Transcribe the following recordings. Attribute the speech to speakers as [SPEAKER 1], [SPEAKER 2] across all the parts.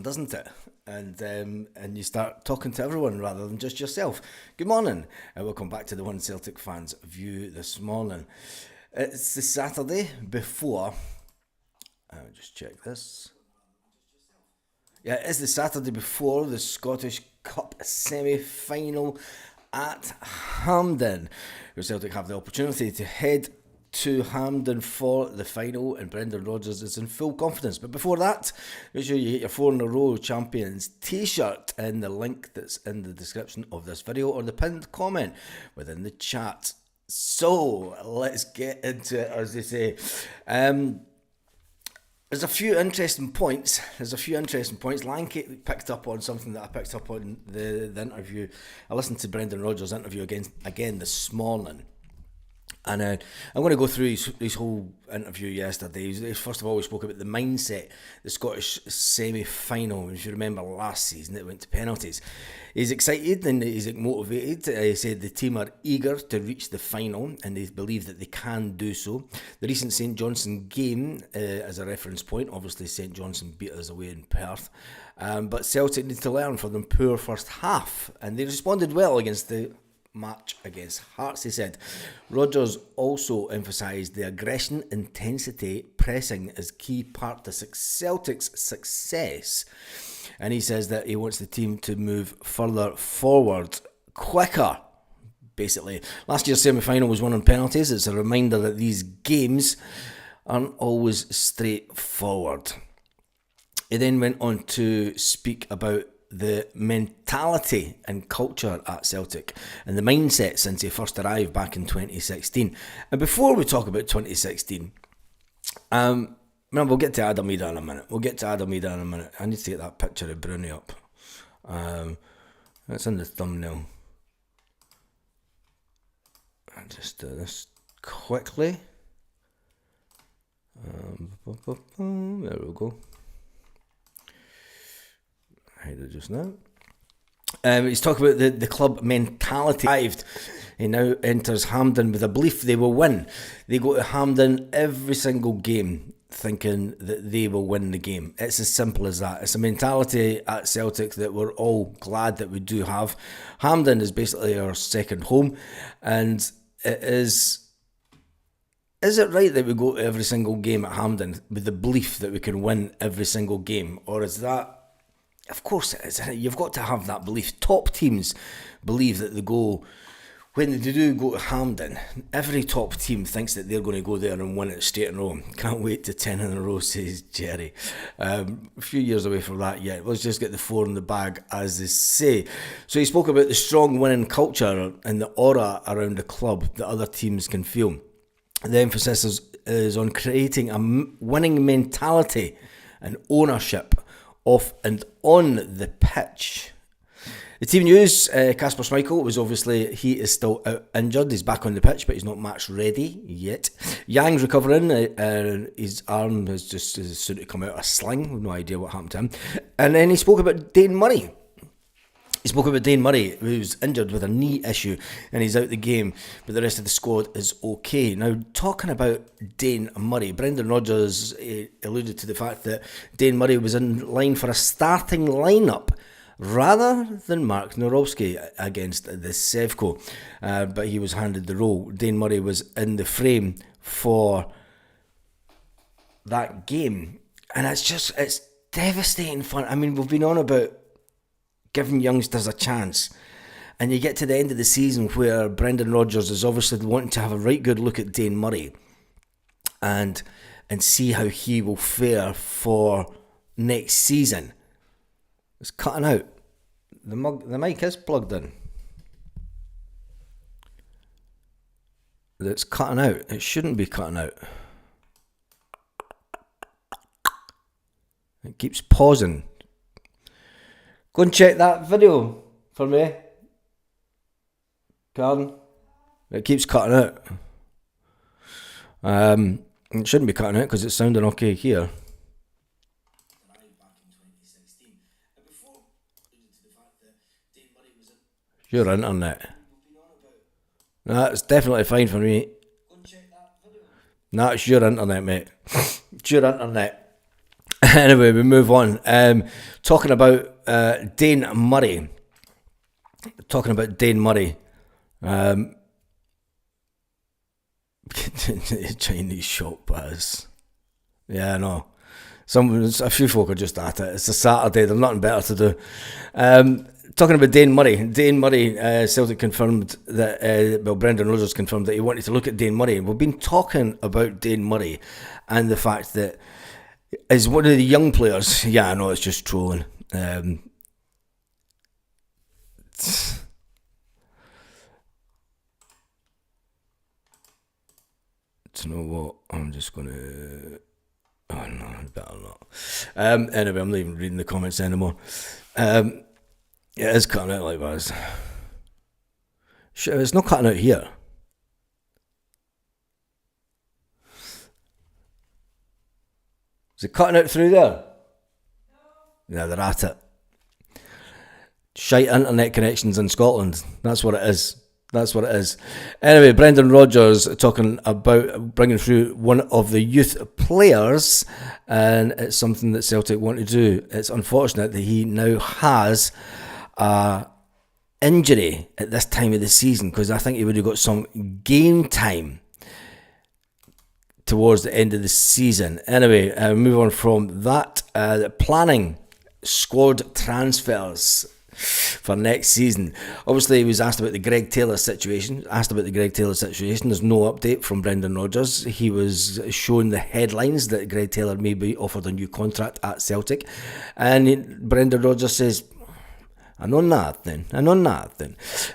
[SPEAKER 1] doesn't it? And you start talking to everyone rather than just yourself. Good morning, and welcome back to the One Celtic Fans View this morning. It's the Saturday before. I'll just check this. Yeah, it is the Saturday before the Scottish Cup semi-final at Hampden, where Celtic have the opportunity to head to Hampden for the final, and Brendan Rodgers is in full confidence. But before that, make sure you get your 4 in a row champions t-shirt in the link that's in the description of this video or the pinned comment within the chat. So let's get into it, as they say. There's a few interesting points. Lanky picked up on something that I picked up on the interview. I listened to Brendan Rodgers' interview again this morning. And I'm going to go through his whole interview yesterday. First of all, we spoke about the mindset, the Scottish semi-final. If you remember last season, it went to penalties. He's excited and he's motivated. He said the team are eager to reach the final and they believe that they can do so. The recent St Johnstone game, as a reference point, obviously St Johnstone beat us away in Perth. But Celtic need to learn from their poor first half. And they responded well against the match against Hearts, he said. Rodgers also emphasised the aggression, intensity, pressing as key part to Celtic's success. And he says that he wants the team to move further forward, quicker, basically. Last year's semi-final was won on penalties. It's a reminder that these games aren't always straightforward. He then went on to speak about the mentality and culture at Celtic and the mindset since he first arrived back in 2016. And before we talk about 2016, we'll get to Adam Ida in a minute. I need to get that picture of Bruni up. That's in the thumbnail. I'll just do this quickly. There we go. Just now. He's talking about the club mentality. He now enters Hampden with a belief they will win. They go to Hampden every single game thinking that they will win the game. It's as simple as that. It's a mentality at Celtic that we're all glad that we do have. Hampden is basically our second home, and it is it right that we go to every single game at Hampden with the belief that we can win every single game, or is that? Of course it is. You've got to have that belief. Top teams believe that when they do go to Hampden, every top team thinks that they're going to go there and win it straight in a row. Can't wait to 10 in a row, says Jerry. A few years away from that yet. Let's just get the 4 in the bag, as they say. So he spoke about the strong winning culture and the aura around the club that other teams can feel. The emphasis is on creating a winning mentality and ownership off and on the pitch. The team news, Kasper Schmeichel he is still out injured. He's back on the pitch, but he's not match ready yet. Yang's recovering. His arm is just soon to come out of a sling. We've no idea what happened to him. And then he spoke about Dane Murray. Who's injured with a knee issue, and he's out the game, but the rest of the squad is okay. Now, talking about Dane Murray, Brendan Rodgers alluded to the fact that Dane Murray was in line for a starting lineup rather than Mark Norowski against the Sevco, but he was handed the role. Dane Murray was in the frame for that game, and it's devastating fun. I mean, we've been on about giving youngsters a chance, and you get to the end of the season where Brendan Rodgers is obviously wanting to have a right good look at Dane Murray and see how he will fare for next season. It's cutting out. The mic is plugged in. It's cutting out. It shouldn't be cutting out. It keeps pausing. Go and check that video for me, Karen. It keeps cutting out. It shouldn't be cutting out because it's sounding okay here. Your internet. No, it's definitely fine for me. No, it's your internet, mate. It's your internet. Anyway, we move on. Talking about Dane Murray. Chinese shop buzz. Yeah, I know. A few folk are just at it. It's a Saturday. There's nothing better to do. Talking about Dane Murray, Celtic confirmed that, Brendan Rodgers confirmed that he wanted to look at Dane Murray. We've been talking about Dane Murray and the fact that as one of the young players, yeah, I know it's just trolling. Do you know what? I'm just going to... Oh, no, better not. Anyway, I'm not even reading the comments anymore. It is cutting out like that. It's not cutting out here. Is it cutting out through there? No. Yeah, they're at it. Shite internet connections in Scotland. That's what it is. Anyway, Brendan Rodgers talking about bringing through one of the youth players, and it's something that Celtic want to do. It's unfortunate that he now has a injury at this time of the season, because I think he would have got some game time towards the end of the season. Anyway, move on from that. Planning squad transfers for next season. Obviously, he was asked about the Greg Taylor situation. There's no update from Brendan Rodgers. He was shown the headlines that Greg Taylor may be offered a new contract at Celtic. And Brendan Rodgers says, I know nothing.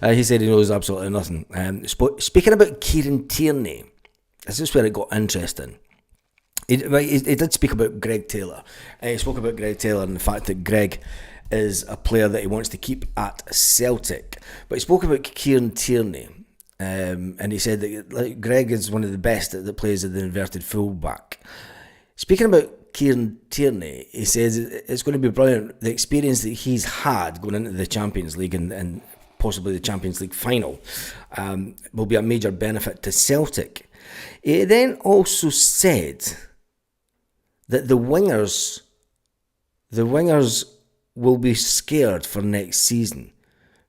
[SPEAKER 1] He said he knows absolutely nothing. Speaking about Kieran Tierney, this is where it got interesting. He did speak about Greg Taylor. He spoke about Greg Taylor and the fact that Greg is a player that he wants to keep at Celtic. But he spoke about Kieran Tierney, and he said that Greg is one of the best that plays at the inverted fullback. Speaking about Kieran Tierney, he says it's going to be brilliant. The experience that he's had going into the Champions League and possibly the Champions League final will be a major benefit to Celtic. He then also said that the wingers will be scared for next season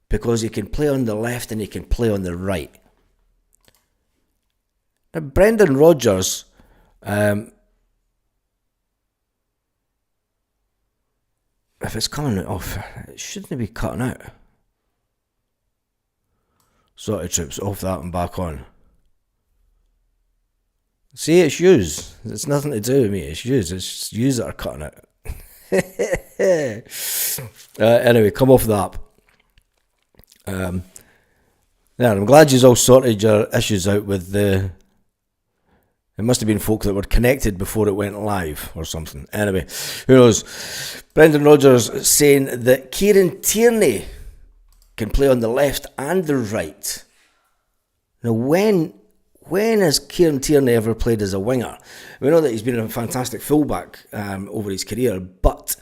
[SPEAKER 1] because he can play on the left and he can play on the right. Now, Brendan Rodgers, if it's coming off, it shouldn't be cutting out. Sorted trips off that and back on. See, it's yous. It's nothing to do with me. It's yous that are cutting out. Anyway, come off that. I'm glad you've all sorted your issues out with the... It must have been folk that were connected before it went live or something. Anyway, who knows? Brendan Rodgers saying that Kieran Tierney can play on the left and the right. Now, when has Kieran Tierney ever played as a winger? We know that he's been a fantastic fullback over his career, but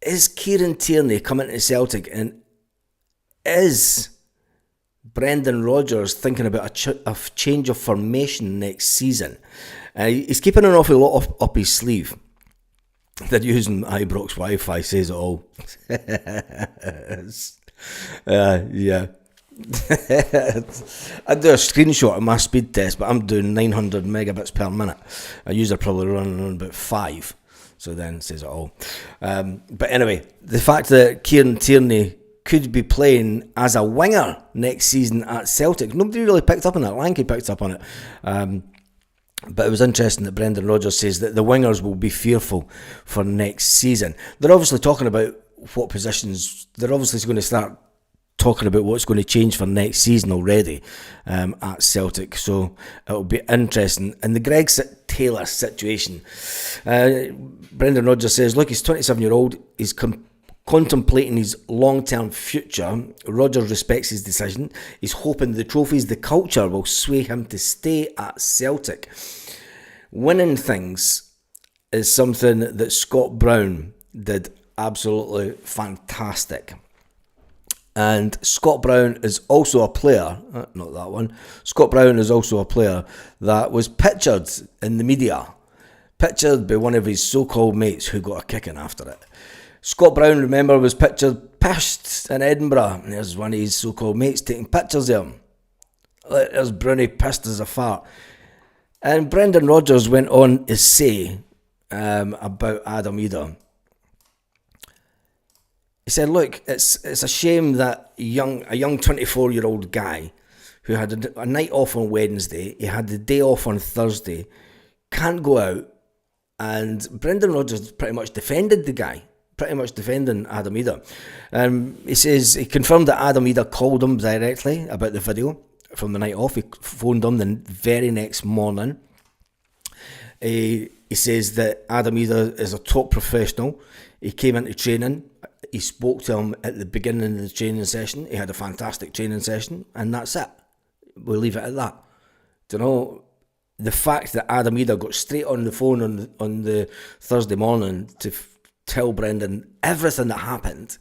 [SPEAKER 1] is Kieran Tierney coming to Celtic, and is Brendan Rodgers thinking about a change of formation next season? He's keeping an awful lot up his sleeve. They're using Ibrox Wi-Fi, says it all. Yeah. I do a screenshot of my speed test, but I'm doing 900 megabits per minute. A user probably running on about 5, so then it says it all. But anyway, the fact that Kieran Tierney could be playing as a winger next season at Celtic, nobody really picked up on it. Lanky picked up on it. But it was interesting that Brendan Rodgers says that the wingers will be fearful for next season. They're obviously talking about what positions. They're obviously going to start talking about what's going to change for next season already at Celtic, so it'll be interesting. And the Greg Taylor situation, Brendan Rodgers says, look, he's 27-year-old, he's contemplating his long-term future. Rodgers respects his decision. He's hoping the trophies, the culture will sway him to stay at Celtic. Winning things is something that Scott Brown did absolutely fantastic. And Scott Brown is also a player, not that one, Scott Brown is also a player that was pictured in the media pictured by one of his so-called mates who got a kicking after it. Scott Brown, remember, was pictured pissed in Edinburgh, and there's one of his so-called mates taking pictures of him. There's Brownie pissed as a fart. And Brendan Rodgers went on to say about Adam Eder. He said, look, it's a shame that a young 24-year-old guy who had a night off on Wednesday, he had the day off on Thursday, can't go out, and Brendan Rodgers pretty much defended the guy, pretty much defending Adam Eder. He says he confirmed that Adam Eder called him directly about the video from the night off. He phoned him the very next morning. He says that Adam Eder is a top professional. He came into training. He spoke to him at the beginning of the training session. He had a fantastic training session, and that's it. We'll leave it at that. Do you know, the fact that Adam Eder got straight on the phone on the Thursday morning to tell Brendan everything that happened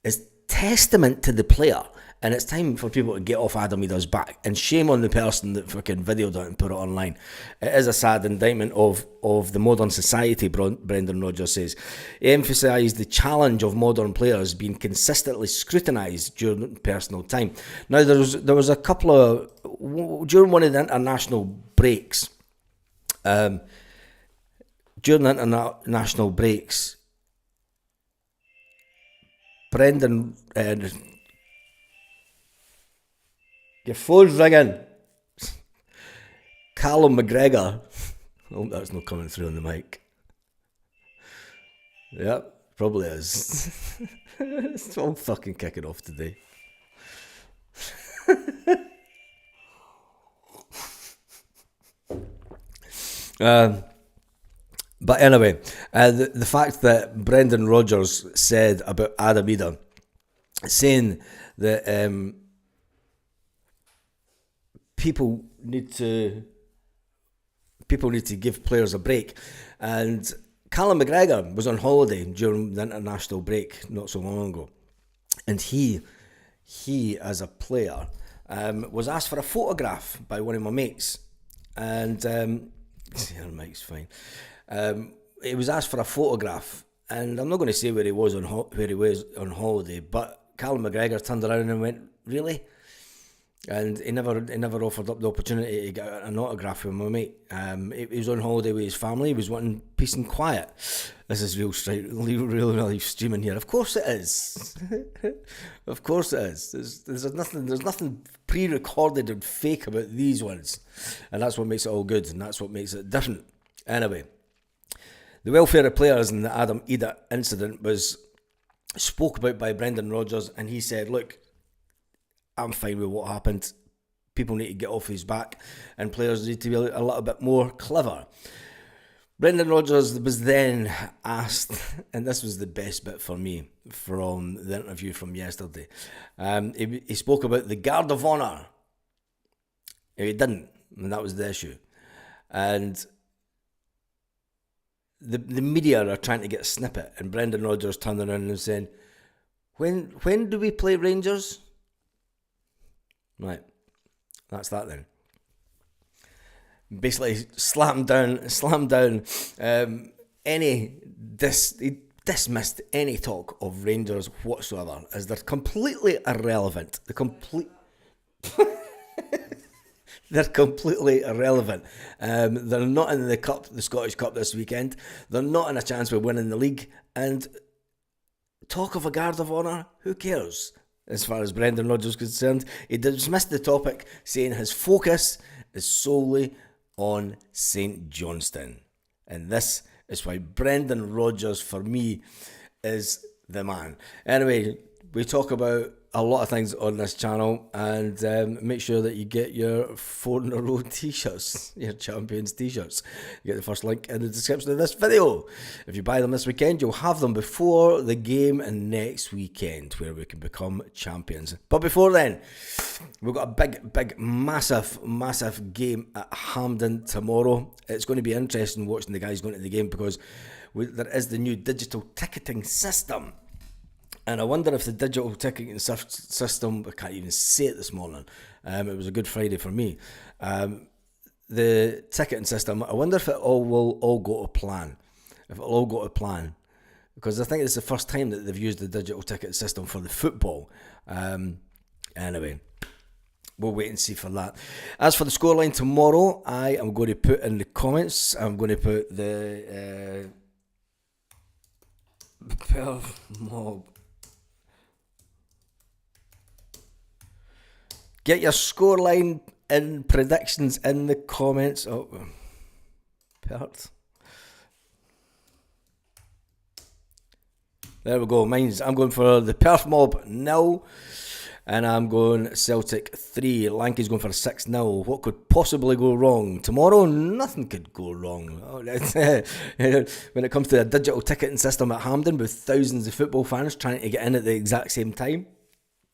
[SPEAKER 1] is testament to the player. And it's time for people to get off Adam Eder's back. And shame on the person that fucking videoed it and put it online. It is a sad indictment of the modern society, Brendan Rodgers says. He emphasised the challenge of modern players being consistently scrutinised during personal time. Now, there was a couple of... During one of the international breaks... during the international breaks... Brendan... Your phone's ringing. Callum McGregor. I hope that's not coming through on the mic. Yep, probably is. It's all fucking kicking off today. But anyway, the fact that Brendan Rodgers said about Adam Eder, saying that people need to give players a break, and Callum McGregor was on holiday during the international break not so long ago, and he as a player was asked for a photograph by one of my mates, and Mike's fine. He was asked for a photograph, and I'm not going to say where he was on holiday, but Callum McGregor turned around and went, "Really?" And he never offered up the opportunity to get an autograph from my mate. He was on holiday with his family. He was wanting peace and quiet. This is real live streaming here. Of course it is. Of course it is. There's nothing pre-recorded and fake about these ones, and that's what makes it all good, and that's what makes it different. Anyway, the welfare of players in the Adam Eder incident was spoke about by Brendan Rodgers, and he said, "Look, I'm fine with what happened. People need to get off his back, and players need to be a little bit more clever." Brendan Rodgers was then asked, and this was the best bit for me from the interview from yesterday. He spoke about the Guard of Honour. He didn't, and that was the issue. And the media are trying to get a snippet, and Brendan Rodgers turned around and saying, when do we play Rangers? Right, that's that then. Basically, slammed down. He dismissed any talk of Rangers whatsoever, as they're completely irrelevant. They're completely irrelevant. They're not in the cup, the Scottish Cup this weekend. They're not in a chance of winning the league. And talk of a Guard of Honour, who cares? As far as Brendan Rodgers is concerned, he dismissed the topic, saying his focus is solely on St Johnstone. And this is why Brendan Rodgers, for me, is the man. Anyway, we talk about a lot of things on this channel, and make sure that you get your 4 in a row t-shirts, your Champions t-shirts. You get the first link in the description of this video. If you buy them this weekend, you'll have them before the game and next weekend, where we can become champions. But before then, we've got a big, massive game at Hampden tomorrow. It's going to be interesting watching the guys going to the game, because there is the new digital ticketing system. And I wonder if the digital ticketing system, I can't even say it this morning, it was a good Friday for me. the ticketing system, I wonder if it will all go to plan. If it'll all go to plan. Because I think it's the first time that they've used the digital ticket system for the football. Anyway, we'll wait and see for that. As for the scoreline tomorrow, I am going to put in the comments, I'm going to put the Perth Mob. Get your scoreline and predictions in the comments. Oh, Perth. There we go. I'm going for the Perth Mob 0, and I'm going Celtic 3. Lanky's going for 6-0. What could possibly go wrong? Tomorrow, nothing could go wrong. When it comes to a digital ticketing system at Hampden with thousands of football fans trying to get in at the exact same time.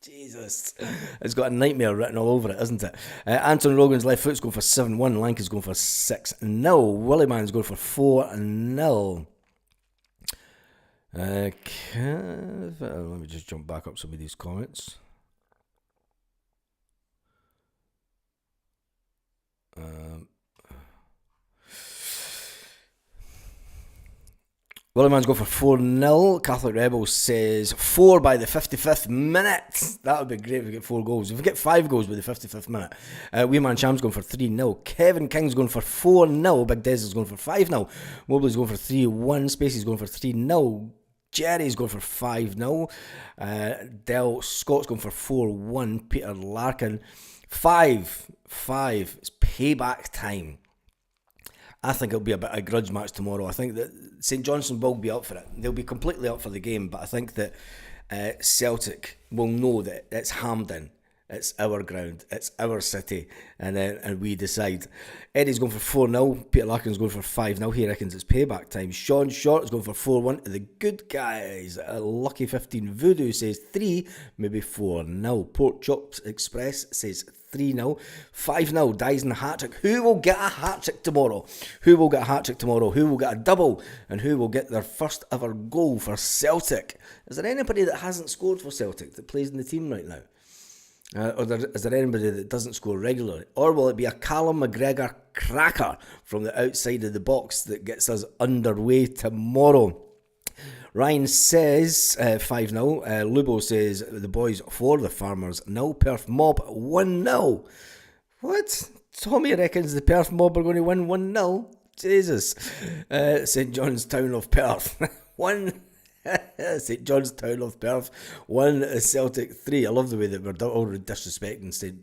[SPEAKER 1] Jesus. It's got a nightmare written all over it, isn't it? Anton Rogan's left foot's going for 7-1. Lanky's going for 6-0. Willie Man's going for 4-0. Let me just jump back up some of these comments. Williman's go for 4-0. Catholic Rebel says 4 by the 55th minute. That would be great if we get 4 goals. If we get 5 goals by the 55th minute. Weeman Cham's going for 3-0. Kevin King's going for 4-0. Big Des is going for 5-0. Mobley's going for 3-1. Spacey's going for 3-0. Jerry's going for 5-0. Del Scott's going for 4-1. Peter Larkin 5. It's payback time. I think it'll be a bit of a grudge match tomorrow. I think that St Johnstone will be up for it. They'll be completely up for the game, but I think that Celtic will know that it's Hampden. It's our ground. It's our city. And we decide. Eddie's going for 4-0. Peter Larkin's going for 5-0. He reckons it's payback time. Sean Short is going for 4-1 to the good guys. Lucky 15 Voodoo says 3, maybe 4-0. Pork Chops Express says 3-0. 5-0. Dyson hat-trick. Who will get a hat-trick tomorrow? Who will get a double? And who will get their first ever goal for Celtic? Is there anybody that hasn't scored for Celtic that plays in the team right now? Is there anybody that doesn't score regularly? Or will it be a Callum McGregor cracker from the outside of the box that gets us underway tomorrow? Ryan says 5-0. Lubo says the boys 4, the Farmers 0. Perth Mob 1-0. What? Tommy reckons the Perth Mob are going to win 1-0. Jesus. St John's Town of Perth 1. St John's Town of Perth 1, Celtic 3. I love the way that we're already disrespecting St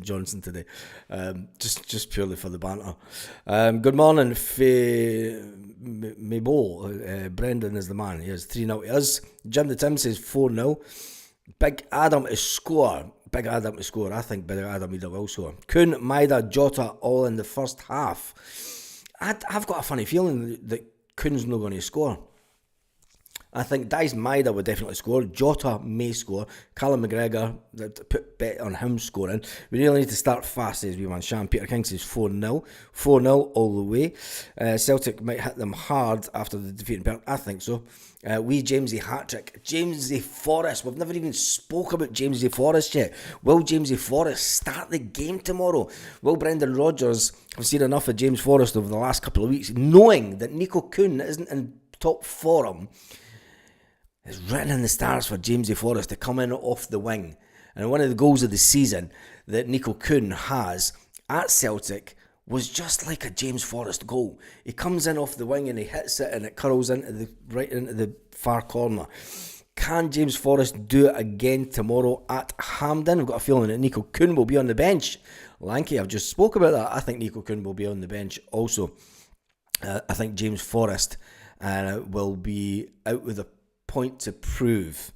[SPEAKER 1] Johnstone today, just purely for the banter. Good morning, Mabel. Brendan is the man. He has 3-0 to us. Jim the Tim says 4-0. Big Adam to score. I think Big Adam either will score. Kun, Maida, Jota all in the first half. I've got a funny feeling that Kun's not going to score. I think Dice Maida would definitely score. Jota may score. Callum McGregor, put bet on him scoring. We really need to start fast, says Weeman Sham. Peter King says 4-0. 4-0 all the way. Celtic might hit them hard after the defeat in Perth. I think so. Jamesy hat-trick. Jamesy Forrest. We've never even spoke about Jamesy Forrest yet. Will Jamesy Forrest start the game tomorrow? Will Brendan Rodgers have seen enough of James Forrest over the last couple of weeks, knowing that Nico Kuhn isn't in top form? It's written in the stars for Jamesy Forrest to come in off the wing. And one of the goals of the season that Nico Kuhn has at Celtic was just like a James Forrest goal. He comes in off the wing and he hits it and it curls right into the far corner. Can James Forrest do it again tomorrow at Hampden? I've got a feeling that Nico Kuhn will be on the bench. Lanky, I've just spoke about that. I think Nico Kuhn will be on the bench also. I think James Forrest will be out with a point to prove.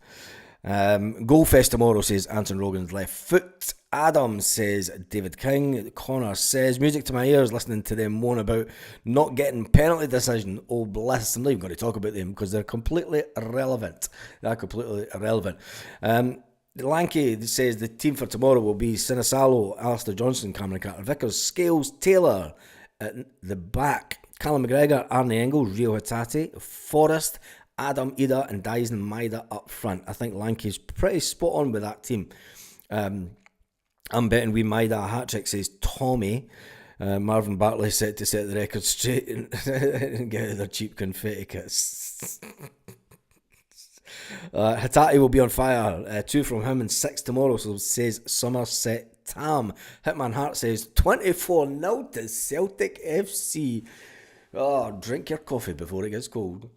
[SPEAKER 1] Goal fest tomorrow, says Anton Rogan's left foot. Adam says David King. Connor says music to my ears listening to them moan about not getting penalty decision. Oh bless, I'm not even going to talk about them because they're completely irrelevant. Lanky says the team for tomorrow will be Sinisalo, Alistair Johnson, Cameron Carter Vickers, Scales, Taylor at the back, Callum McGregor, Arnie Engels, Rio Hatate, Forrest, Adam Ida and Dyson Maida up front. I think Lanky's pretty spot on with that team. I'm betting we Maida a hat-trick, says Tommy. Marvin Bartley set to set the record straight and get their cheap confetti kits. Hatati will be on fire. 2 from him and 6 tomorrow, so says Somerset Tam. Hitman Hart says 24-0 to Celtic FC. Oh, drink your coffee before it gets cold.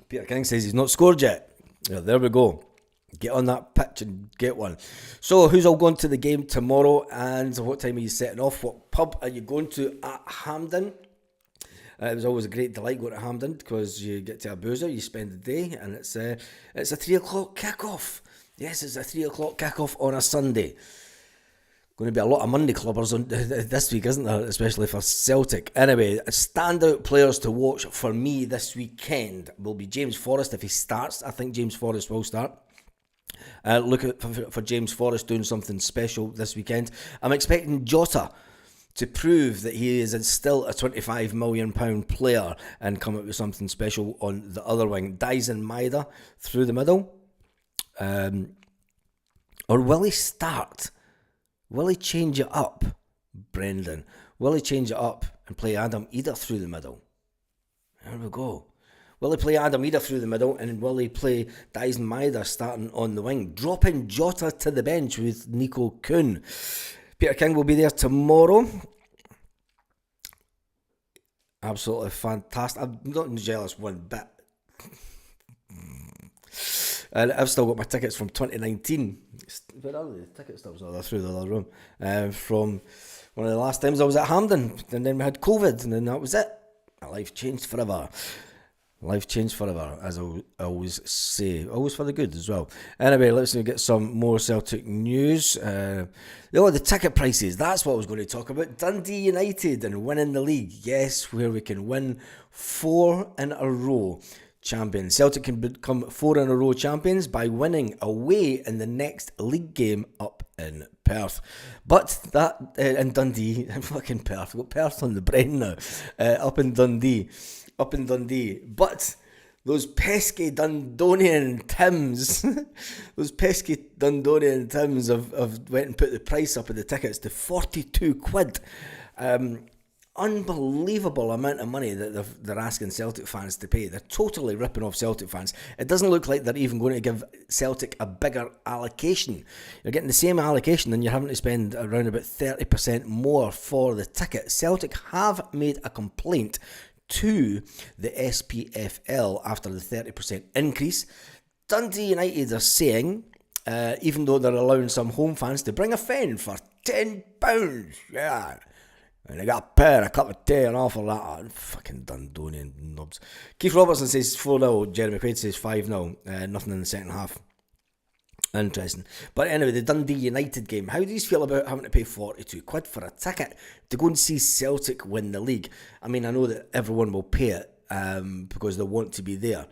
[SPEAKER 1] Peter King says he's not scored yet. Yeah, there we go. Get on that pitch and get one. So, who's all going to the game tomorrow, and what time are you setting off? What pub are you going to at Hampden? It was always a great delight going to Hampden because you get to a boozer, you spend the day, and it's a 3 o'clock kick-off. Yes, it's a 3 o'clock kick-off on a Sunday. Going to be a lot of Monday clubbers on this week, isn't there? Especially for Celtic. Anyway, standout players to watch for me this weekend will be James Forrest if he starts. I think James Forrest will start. Look for James Forrest doing something special this weekend. I'm expecting Jota to prove that he is still a £25 million player and come up with something special on the other wing. Dyson Maida through the middle. Or will he start? Will he change it up, Brendan? Will he change it up and play Adam Eder through the middle? There we go. Will he play Adam Eder through the middle, and will he play Dyson Maida starting on the wing, dropping Jota to the bench with Nico Kuhn? Peter King will be there tomorrow. Absolutely fantastic. I'm not jealous one bit. And I've still got my tickets from 2019. Where are they? The ticket stubs are through the other room. From one of the last times I was at Hampden, and then we had COVID, and then that was it. My life changed forever. Life changed forever, as I always say. Always for the good as well. Anyway, let's get some more Celtic news. The ticket prices. That's what I was going to talk about. Dundee United and winning the league. Yes, where we can win 4 in a row. Champions. Celtic can become 4 in a row champions by winning away in the next league game up in Perth. But that in Dundee, fucking Perth, we've got Perth on the brain now. Up in Dundee. But those pesky Dundonian Tims, have went and put the price up of the tickets to 42 quid. Unbelievable amount of money that they're asking Celtic fans to pay. They're totally ripping off Celtic fans. It doesn't look like they're even going to give Celtic a bigger allocation. You're getting the same allocation and you're having to spend around about 30% more for the ticket. Celtic have made a complaint to the SPFL after the 30% increase. Dundee United are saying, even though they're allowing some home fans to bring a friend for £10, yeah, and they got a pair, a cup of tea and all for that. Fucking Dundonian knobs. Keith Robertson says 4-0. Jeremy Quaid says 5-0. Nothing in the second half. Interesting. But anyway, the Dundee United game. How do you feel about having to pay 42 quid for a ticket to go and see Celtic win the league? I mean, I know that everyone will pay it because they want to be there.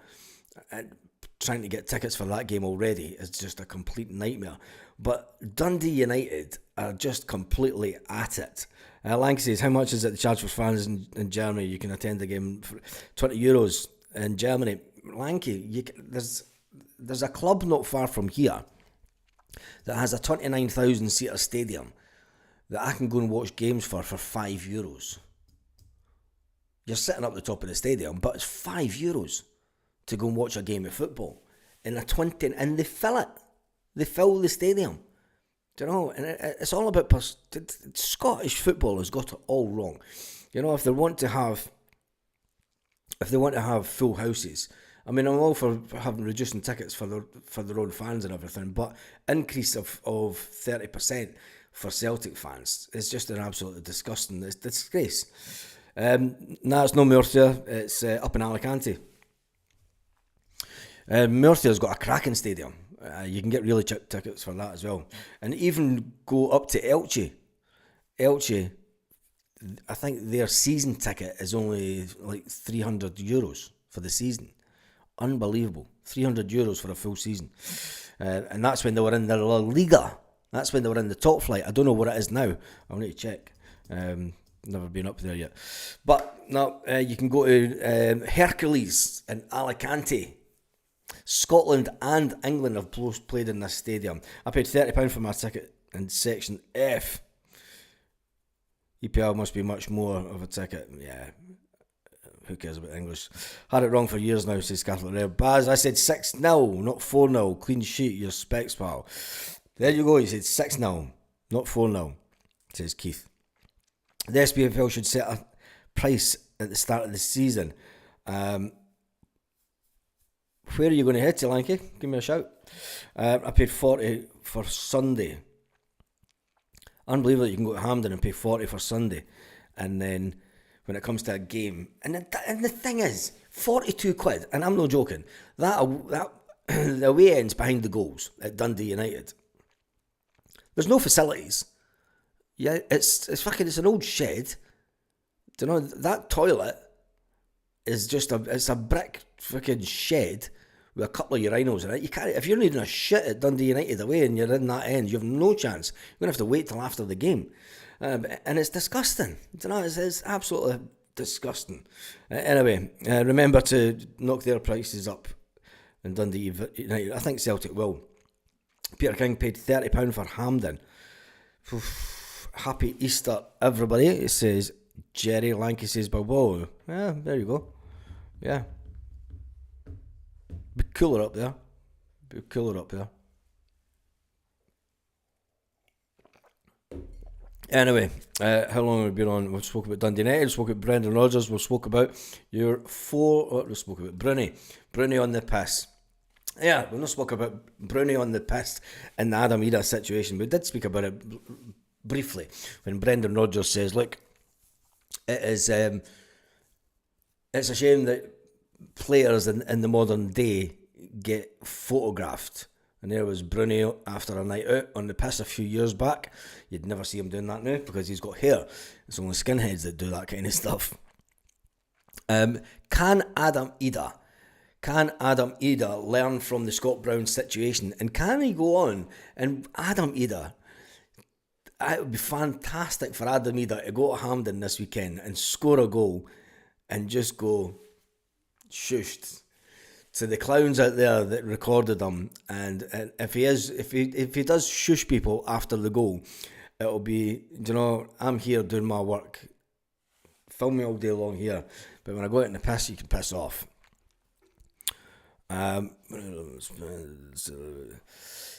[SPEAKER 1] And trying to get tickets for that game already is just a complete nightmare. But Dundee United are just completely at it. Lanky says, how much is it to charge for fans in Germany? You can attend the game for €20 in Germany. Lanky, there's a club not far from here that has a 29,000 seater stadium that I can go and watch games for €5. You're sitting up the top of the stadium, but it's €5 to go and watch a game of football in a 20, and they fill it. They fill the stadium. Do you know? And it's all about Scottish football has got it all wrong. You know, if they want to have full houses, I mean, I'm all for having reducing tickets for their own fans and everything, but increase of 30% for Celtic fans is just an absolutely disgusting. It's a disgrace. It's no Murcia. It's up in Alicante. Murcia's got a cracking stadium. You can get really cheap tickets for that as well. And even go up to Elche. Elche, I think their season ticket is only like €300 for the season. Unbelievable. €300 for a full season. And that's when they were in the La Liga. That's when they were in the top flight. I don't know what it is now. I'll need to check. Never been up there yet. But no, you can go to Hercules in Alicante. Scotland and England have both played in this stadium. I paid £30 for my ticket in Section F. EPL must be much more of a ticket. Yeah, who cares about English? Had it wrong for years now, says Catholic Red. Baz, I said 6-0, not 4-0. Clean sheet, your specs, pal. There you go, he said 6-0, not 4-0, says Keith. The SPFL should set a price at the start of the season. Where are you going to head to, Lanky? Give me a shout. I paid 40 for Sunday. Unbelievable that you can go to Hampden and pay 40 for Sunday. And then when it comes to a game, and the thing is, 42 quid, and I'm not joking, that the away end's behind the goals at Dundee United. There's no facilities. Yeah, it's an old shed. Do you know, that toilet is it's a brick fucking shed with a couple of urinals in it. You can't, if you're needing a shit at Dundee United away and you're in that end, you have no chance. You're going to have to wait till after the game. And it's disgusting. Do you know, it's absolutely disgusting. Anyway, remember to knock their prices up in Dundee United. I think Celtic will. Peter King paid £30 for Hampden. Happy Easter, everybody. It says Jerry. Lanky says, whoa. Yeah, there you go. Yeah. Be cooler up there. Anyway, how long have we been on? We've spoken about Dundee United, we spoke about Brendan Rodgers, we spoke about we spoke about Bruni on the piss. Yeah, we've not spoken about Bruni on the piss in the Adam Ida situation. We did speak about it briefly when Brendan Rodgers says, look, it's a shame that players in the modern day get photographed. And there was Bruni after a night out on the piss a few years back. You'd never see him doing that now because he's got hair. It's only skinheads that do that kind of stuff. Can Adam Ida learn from the Scott Brown situation? And can he go on? And Adam Ida, it would be fantastic for Adam Ida to go to Hampden this weekend and score a goal and just go shushed to the clowns out there that recorded him. And if he does shush people after the goal, it'll be, you know, I'm here doing my work. Film me all day long here, but when I go out in the piss, you can piss off.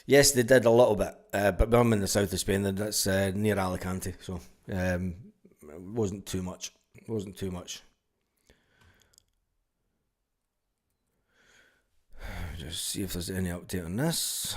[SPEAKER 1] Yes, they did a little bit, but I'm in the south of Spain. That's near Alicante, so it wasn't too much. Just see if there's any update on this.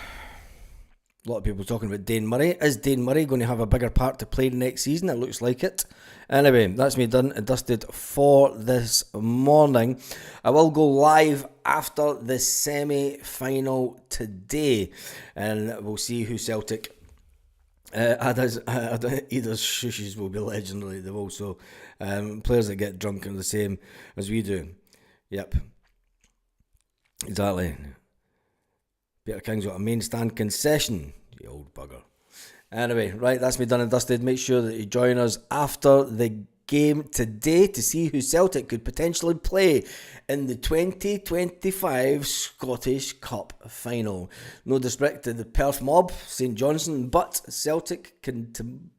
[SPEAKER 1] A lot of people talking about Dane Murray. Is Dane Murray going to have a bigger part to play next season? It looks like it. Anyway, that's me done and dusted for this morning. I will go live after the semi-final today, and we'll see who Celtic. Ada's shushes will be legendary. They've also players that get drunk are the same as we do. Yep. Exactly. Peter King's got a main stand concession, you old bugger. Anyway, right, that's me done and dusted. Make sure that you join us after the game today to see who Celtic could potentially play in the 2025 Scottish Cup final. No disrespect to the Perth mob, St Johnstone, but Celtic can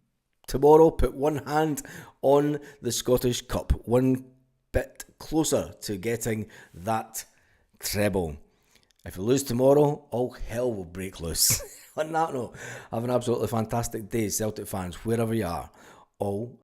[SPEAKER 1] tomorrow put one hand on the Scottish Cup, one bit closer to getting that treble. If we lose tomorrow, all hell will break loose. On that note, have an absolutely fantastic day, Celtic fans, wherever you are. All